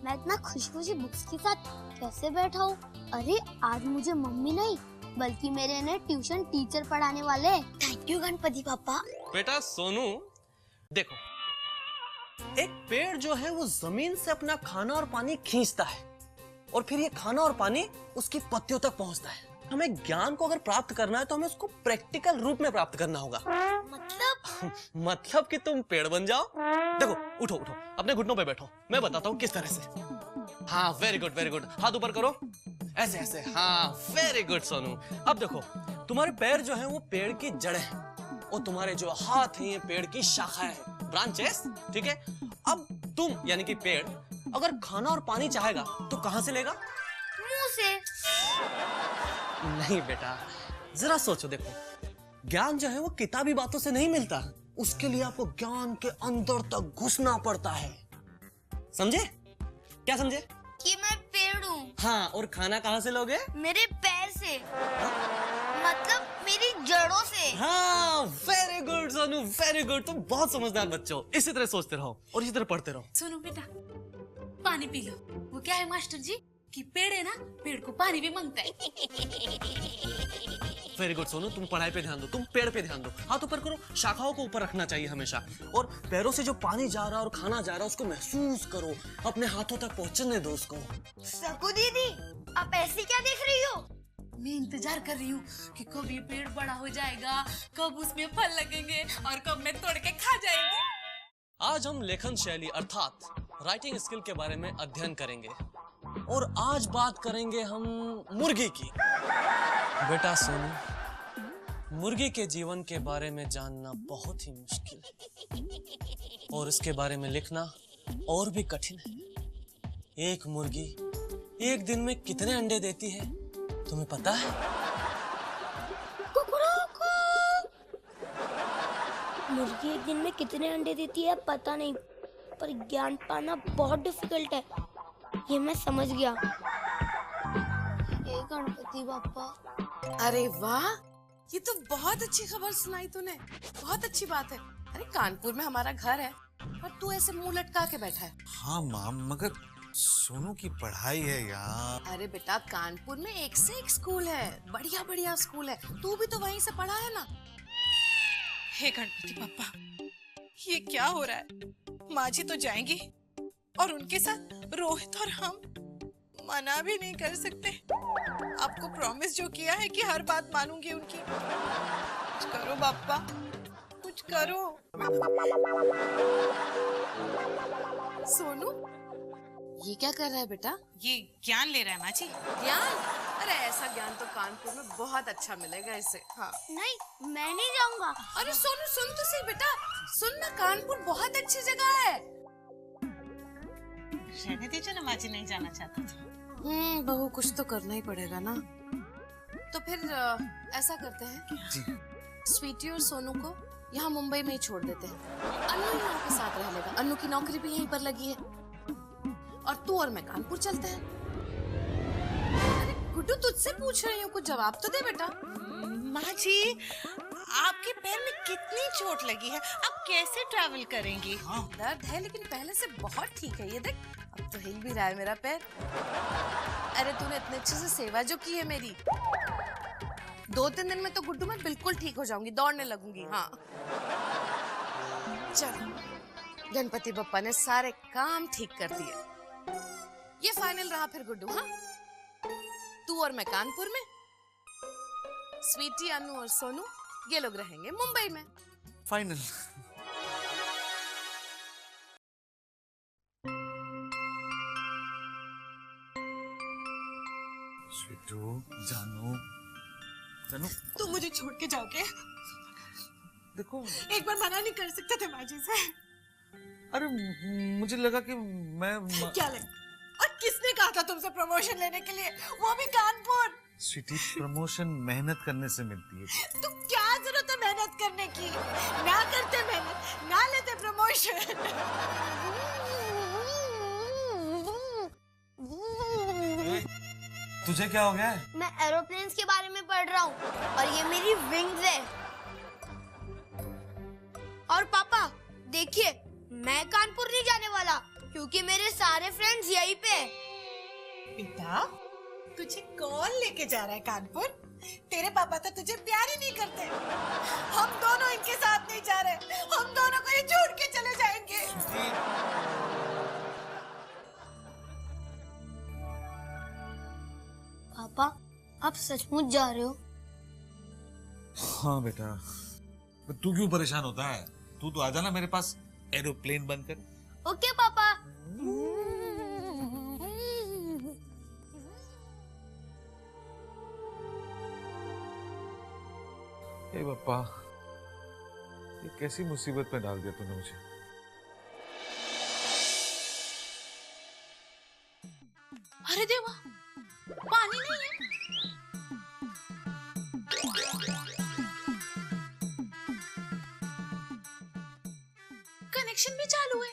मैं इतना खुशी बुक्स के साथ कैसे बैठा हूँ? अरे आज मुझे मम्मी नहीं बल्कि मेरे ने ट्यूशन टीचर पढ़ाने वाले। थैंक यू गणपति पापा। बेटा सोनू देखो, एक पेड़ जो है वो जमीन से अपना खाना और पानी खींचता है और फिर ये खाना और पानी उसकी पत्तियों तक पहुंचता है। हमें ज्ञान को अगर प्राप्त करना है तो हमें उसको प्रैक्टिकल रूप में प्राप्त करना होगा। मतलब कि तुम पेड़ बन जाओ। देखो उठो उठो, अपने घुटनों पे बैठो, मैं बताता हूँ किस तरह से। हाँ वेरी गुड वेरी गुड, हाथ ऊपर करो, ऐसे ऐसे। हाँ वेरी गुड सोनू। अब देखो तुम्हारे पैर जो है वो पेड़ की जड़ें हैं और तुम्हारे जो हाथ हैं ये पेड़ की शाखाएं हैं, ब्रांचेस। ठीक है, अब तुम यानी कि पेड़ अगर खाना और पानी चाहेगा तो कहां से लेगा? मुंह से। नहीं बेटा, जरा सोचो। देखो ज्ञान जो है वो किताबी बातों से नहीं मिलता, उसके लिए आपको ज्ञान के अंदर तक घुसना पड़ता है। समझे? क्या समझे? कि मैं पेड़ हूँ। हाँ, और खाना कहाँ से लोगे? मेरे पैर से। मतलब मेरी जड़ों से। हाँ very good Sonu, very good. तुम बहुत समझदार बच्चे हो, इसी तरह सोचते रहो और इसी तरह पढ़ते रहो। सुनो बेटा, पानी पी लो। वो क्या है मास्टर जी कि पेड़ है ना, पेड़ को पानी भी मांगता है। वेरी गुड सोनू, तुम पढ़ाई पे ध्यान दो, तुम पेड़ पे ध्यान दो। हाथ ऊपर करो, शाखाओं को ऊपर रखना चाहिए हमेशा, और पैरों से जो पानी जा रहा है और खाना जा रहा है उसको महसूस करो, अपने हाथों तक पहुंचने दो उसको। सकू दीदी, आप ऐसी क्या देख रही हो? मैं इंतजार कर रही हूँ कि कब ये पेड़ बड़ा हो जाएगा, कब उसमें फल लगेंगे और कब मैं तोड़ के खा जाएंगे। आज हम लेखन शैली अर्थात राइटिंग स्किल के बारे में अध्ययन करेंगे और आज बात करेंगे हम मुर्गी की। बेटा सोनू, मुर्गी के जीवन के बारे में जानना बहुत ही मुश्किल है और इसके बारे में लिखना और भी कठिन है। एक मुर्गी एक दिन में कितने अंडे देती है तुम्हें पता है? मुर्गी एक दिन में कितने अंडे देती है पता नहीं, पर ज्ञान पाना बहुत डिफिकल्ट है, ये मैं समझ गया। हे गणपति बाप्पा। अरे वाह, ये तो बहुत अच्छी खबर सुनाई तूने, बहुत अच्छी बात है। अरे कानपुर में हमारा घर है और तू ऐसे मुंह लटका के बैठा है। हाँ माम, मगर सोनू की पढ़ाई है यहाँ। अरे बेटा, कानपुर में एक से एक स्कूल है, बढ़िया बढ़िया स्कूल है, तू भी तो वहीं से पढ़ा है ना। हे गणपति पापा, ये क्या हो रहा है? माँ जी तो जाएंगी और उनके साथ रोहित और हम मना भी नहीं कर सकते। आपको प्रॉमिस जो किया है कि हर बात मानूंगी उनकी। कुछ करो पापा, कुछ करो। सोनू, ये क्या कर रहा है बेटा? ये ज्ञान ले रहा है माँ जी। ज्ञान? अरे ऐसा ज्ञान तो कानपुर में बहुत अच्छा मिलेगा इससे। हाँ। नहीं, मैं नहीं जाऊंगा। अरे सोनू सुन तो सही बेटा, सुन ना, कानपुर बहुत अच्छी जगह है। रहने दीजिए ना, माँ जी नहीं जाना चाहता था। बहू, कुछ तो करना ही पड़ेगा ना। तो फिर ऐसा करते हैं जी। स्वीटी और सोनू को यहाँ मुंबई में ही छोड़ देते हैं। अन्नू ही यहाँ के साथ रह लेगा, अन्नू की नौकरी भी यहीं पर लगी है। और तू और मैं कानपुर चलते हैं। अरे गुड्डू, तुझसे पूछ रही हूँ, कुछ जवाब तो दे बेटा। माँ जी, आपके पैर में कितनी चोट लगी है, आप कैसे ट्रैवल करेंगी? दर्द है लेकिन पहले से बहुत ठीक है, ये देख अब तो हिल भी रहा है मेरा पैर। अरे तूने इतने अच्छे से सेवा जो की है मेरी, 2-3 दिन में तो गुड्डू मैं बिल्कुल ठीक हो जाऊंगी, दौड़ने लगूंगी। हाँ चल, गणपति बप्पा ने सारे काम ठीक कर दिए, ये फाइनल रहा फिर गुड्डू। हाँ, तू और मैं कानपुर में, स्वीटी, अनु और सोनू ये लोग रहेंगे मुंबई में। फाइनल। स्वीटू, जानू, जानू, तुम मुझे छोड़ के जाओगे? देखो, एक बार मना नहीं कर सकते थे माँ जी से? अरे मुझे लगा कि मैं क्या लगा? और किसने कहा था तुमसे प्रमोशन लेने के लिए, वो भी कानपुर? स्वीटी, प्रमोशन मेहनत करने से मिलती है। तो क्या जरूरत है मेहनत करने की? ना करते मेहनत, ना लेते प्रमोशन। तुझे क्या हो गया है? मैं एरोप्लेन्स के बारे में पढ़ रहा हूँ और ये मेरी विंग्स है। और पापा देखिए, मैं कानपुर नहीं जाने वाला क्योंकि मेरे सारे फ्रेंड्स यहीं पे। बेटा, तुझे कौन लेके जा रहा है कानपुर? तेरे पापा तो तुझे प्यार ही नहीं करते। हम दोनों इनके साथ नहीं जा रहे, हम दोनों को ये छोड़ के चले जाएंगे। पापा, आप सचमुच जा रहे हो? हाँ बेटा, पर तू क्यों परेशान होता है? तू तो आ जाना मेरे पास एरोप्लेन बनकर। ओके पापा। हे पापा, ये कैसी मुसीबत में डाल दिया तूने मुझे। अरे देवा, पानी नहीं है। कनेक्शन भी चालू है,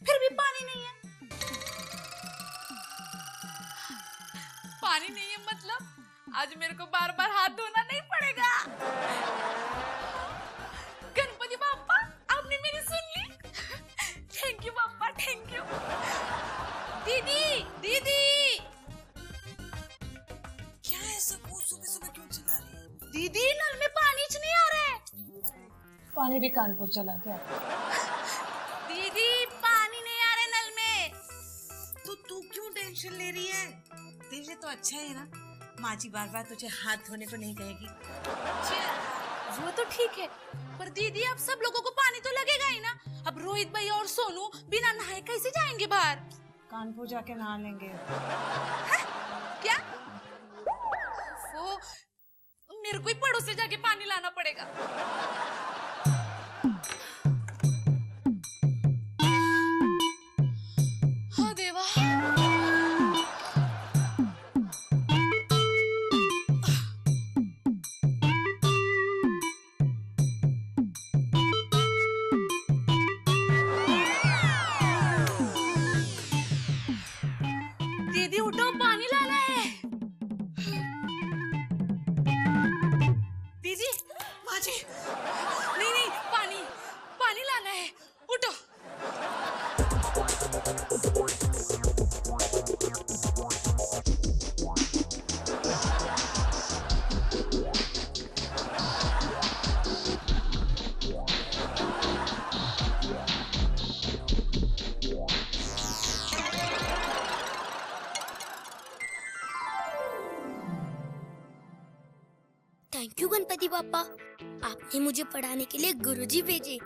फिर भी पानी नहीं है। पानी नहीं है मतलब आज मेरे को बार बार हाथ धोना नहीं पड़ेगा। गणपति बाप्पा, आपने मेरी सुन ली। Thank you Bappa, thank you. दीदी, दीदी, क्या है सब सुबह सुबह क्यों चिल्ला रही है? दीदी, नल में पानी च नहीं आ रहा है। पानी भी कानपुर चला गया। दीदी, पानी नहीं आ रहा है नल में। तो तू क्यों टेंशन ले रही है? तेरे तो अच्छा है ना, माँ जी बार बार तुझे हाथ धोने को नहीं कहेगी। वो तो ठीक है, पर दीदी अब सब लोगों को पानी तो लगेगा ही ना। अब रोहित भाई और सोनू बिना नहाए कैसे जाएंगे बाहर? कानपुर जाके नहा लेंगे। क्या? वो मेरे को ही पड़ोस से जाके पानी लाना पड़ेगा। हाँ देवा। दीदी उठो, पानी लाना है। दीदी, माँ जी, नहीं नहीं, पानी पानी लाना है, उठो। थैंक यू गणपति पापा, आपने मुझे पढ़ाने के लिए गुरुजी भेजे।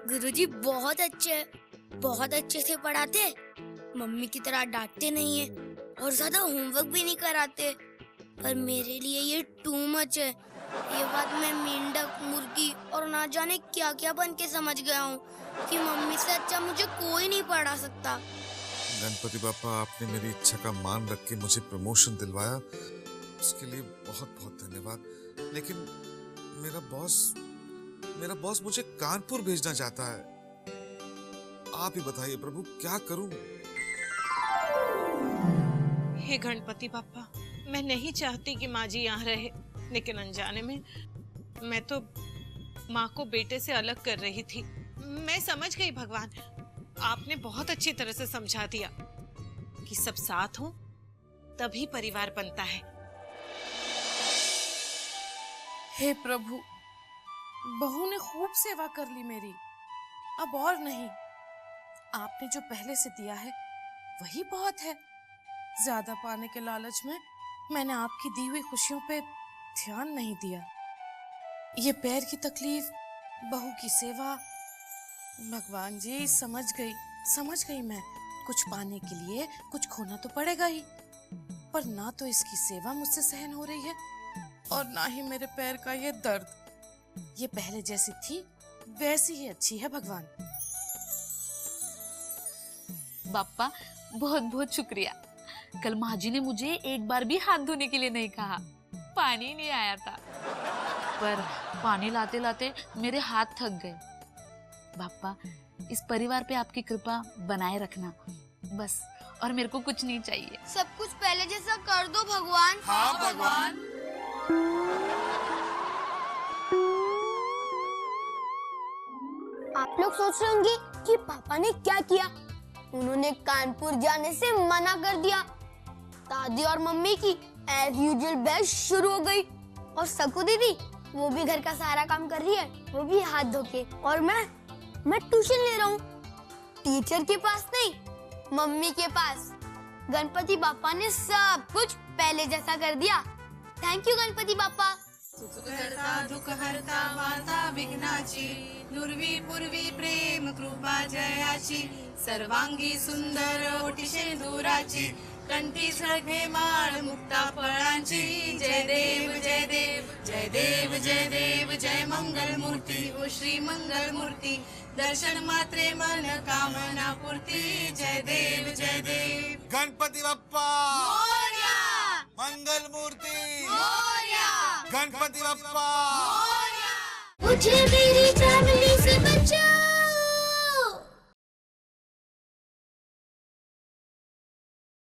गुरुजी बहुत अच्छे से पढ़ाते, मम्मी की तरह डांटते नहीं है और ज्यादा होमवर्क भी नहीं कराते। पर मेरे लिए ये टू मच है। ये बात मैं मेंढक, मुर्गी और ना जाने क्या क्या बन के समझ गया हूँ कि मम्मी से अच्छा मुझे कोई नहीं पढ़ा सकता। गणपति पापा, आपने मेरी इच्छा का मान रख के मुझे प्रमोशन दिलवाया, उसके लिए बहुत बहुत धन्यवाद। लेकिन मेरा बॉस मुझे कानपुर भेजना चाहता है। आप ही बताइए प्रभु, क्या करूं? हे गणपति बाप्पा, मैं नहीं चाहती कि माँ जी यहाँ रहे, लेकिन अनजाने में मैं तो माँ को बेटे से अलग कर रही थी। मैं समझ गई भगवान, आपने बहुत अच्छी तरह से समझा दिया कि सब साथ हों तभी परिवार बनता है। हे प्रभु, बहू ने खूब सेवा कर ली मेरी, अब और नहीं। आपने जो पहले से दिया है वही बहुत है। ज्यादा पाने के लालच में मैंने आपकी दी हुई खुशियों पे ध्यान नहीं दिया। ये पैर की तकलीफ, बहू की सेवा, भगवान जी समझ गई मैं। कुछ पाने के लिए कुछ खोना तो पड़ेगा ही, पर ना तो इसकी सेवा मुझसे सहन हो रही है और ना ही मेरे पैर का ये दर्द। ये पहले जैसी थी वैसी ही अच्छी है भगवान। बाप्पा, बहुत बहुत शुक्रिया। कल माँ जी ने मुझे एक बार भी हाथ धोने के लिए नहीं कहा, पानी नहीं आया था, पर पानी लाते लाते मेरे हाथ थक गए। बाप्पा, इस परिवार पे आपकी कृपा बनाए रखना बस, और मेरे को कुछ नहीं चाहिए। सब कुछ पहले जैसा कर दो भगवान। हाँ भगवान। आप लोग सोच रहे होंगे कि पापा ने क्या किया, उन्होंने कानपुर जाने से मना कर दिया। दादी और मम्मी की एज यूजुअल बहस शुरू हो गई। और सकू दीदी वो भी घर का सारा काम कर रही है, वो भी हाथ धो के। और मैं ट्यूशन ले रहा हूँ, टीचर के पास नहीं, मम्मी के पास। गणपति बापा ने सब कुछ पहले जैसा कर दिया। थैंक यू गणपति बापा। सुखकर्ता दुःखहर्ता वार्ता विघ्नाची, नुर्वी पूर्वी प्रेम कृपा जयाची, सर्वांगी सुंदर ओटी शेंदुराची, कंठी सळगे माळ मुक्ता फळांची। जय देव जय देव जय देव जय देव, जय मंगल मूर्ती ओ श्री मंगल मूर्ती, दर्शन मात्रे मन कामना पूर्ती। जय देव जय देव। गणपति बप्पा मोरया, मंगल मूर्ति मोरया, गणपति बप्पा। मुझे मेरी फैमिली से बचा।